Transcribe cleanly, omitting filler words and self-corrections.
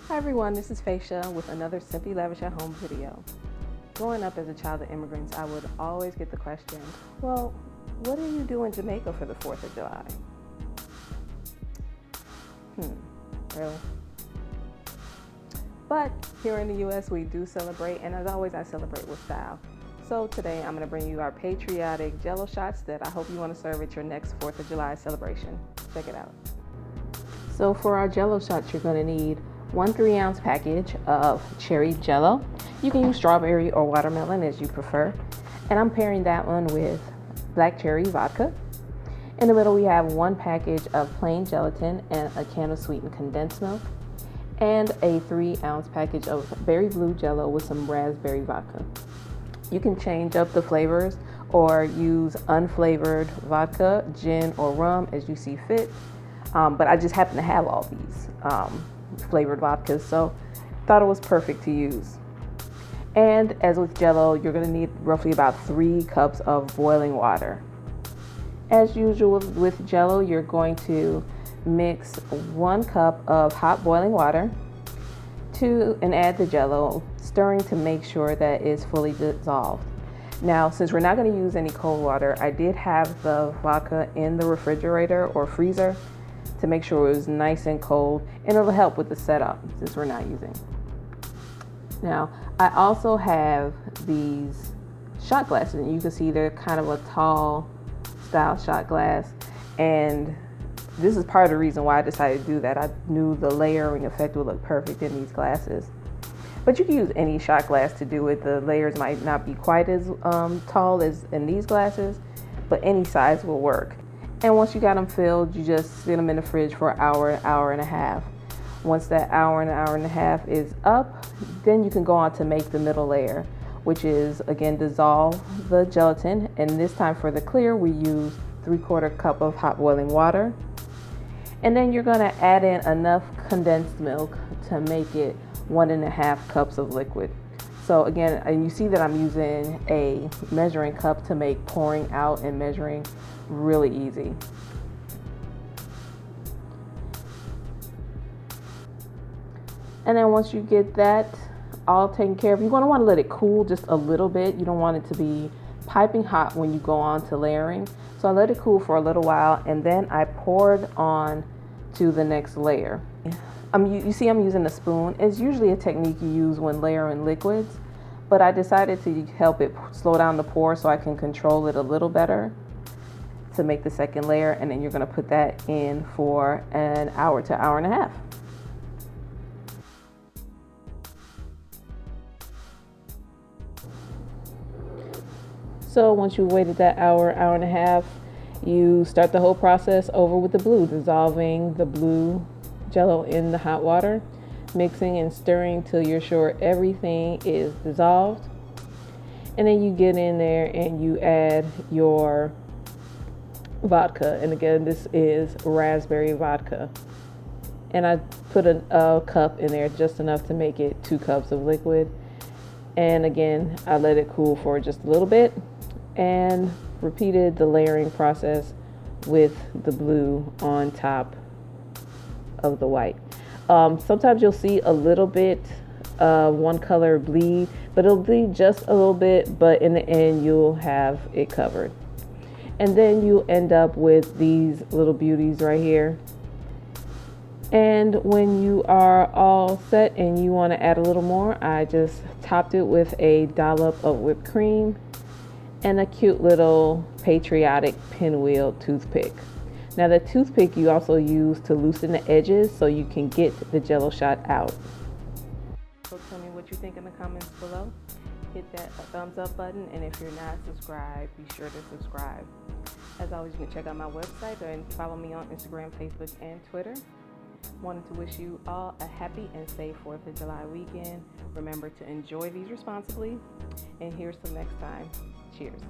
Hi everyone, this is Faisha with another Simply Lavish at Home video. Growing up as a child of immigrants, I would always get the question, well, what do you do in Jamaica for the 4th of July? Really? But here in the US, we do celebrate, and as always, I celebrate with style. So today, I'm going to bring you our patriotic Jello shots that I hope you want to serve at your next 4th of July celebration. Check it out. So for our Jello shots, you're going to need 1 3-ounce package of cherry Jello. You can use strawberry or watermelon as you prefer. And I'm pairing that one with black cherry vodka. In the middle, we have 1 package of plain gelatin and a can of sweetened condensed milk, and a 3-ounce package of berry blue Jello with some raspberry vodka. You can change up the flavors or use unflavored vodka, gin, or rum as you see fit. But I just happen to have all these flavored vodkas, so thought it was perfect to use. And as with Jello, you're going to need roughly about 3 cups of boiling water. As usual with Jello, you're going to mix 1 cup of hot boiling water and add the Jello, stirring to make sure that it's fully dissolved. Now, since we're not going to use any cold water, I did have the vodka in the refrigerator or freezer to make sure it was nice and cold, and it'll help with the setup since we're not using. Now, I also have these shot glasses, and you can see they're kind of a tall style shot glass, and this is part of the reason why I decided to do that. I knew the layering effect would look perfect in these glasses. But you can use any shot glass to do it. The layers might not be quite as tall as in these glasses, but any size will work. And once you got them filled, you just sit them in the fridge for an hour and a half. Once that hour and a half is up, then you can go on to make the middle layer, which is, again, dissolve the gelatin. And this time for the clear, we use 3/4 cup of hot boiling water. And then you're going to add in enough condensed milk to make it 1.5 cups of liquid. So again, and you see that I'm using a measuring cup to make pouring out and measuring really easy. And then once you get that all taken care of, you're going to want to let it cool just a little bit. You don't want it to be piping hot when you go on to layering. So I let it cool for a little while, and then I poured on to the next layer. You see I'm using a spoon. It's usually a technique you use when layering liquids, but I decided to help it slow down the pour so I can control it a little better to make the second layer. And then you're going to put that in for an hour to hour and a half. So once you've waited that hour and a half, you start the whole process over with the blue, dissolving the blue Jello in the hot water, mixing and stirring till you're sure everything is dissolved. And then you get in there and you add your vodka. And again, this is raspberry vodka. And I put a cup in there, just enough to make it 2 cups of liquid. And again, I let it cool for just a little bit and repeated the layering process with the blue on top of the white. Sometimes you'll see a little bit one color bleed, but it'll bleed just a little bit, but in the end you'll have it covered. And then you end up with these little beauties right here. And when you are all set and you want to add a little more, I just topped it with a dollop of whipped cream and a cute little patriotic pinwheel toothpick. Now the toothpick you also use to loosen the edges so you can get the Jello shot out. So tell me what you think in the comments below. Hit that thumbs up button, and if you're not subscribed, be sure to subscribe. As always, you can check out my website and follow me on Instagram, Facebook, and Twitter. Wanted to wish you all a happy and safe 4th of July weekend. Remember to enjoy these responsibly, and here's till next time. Cheers.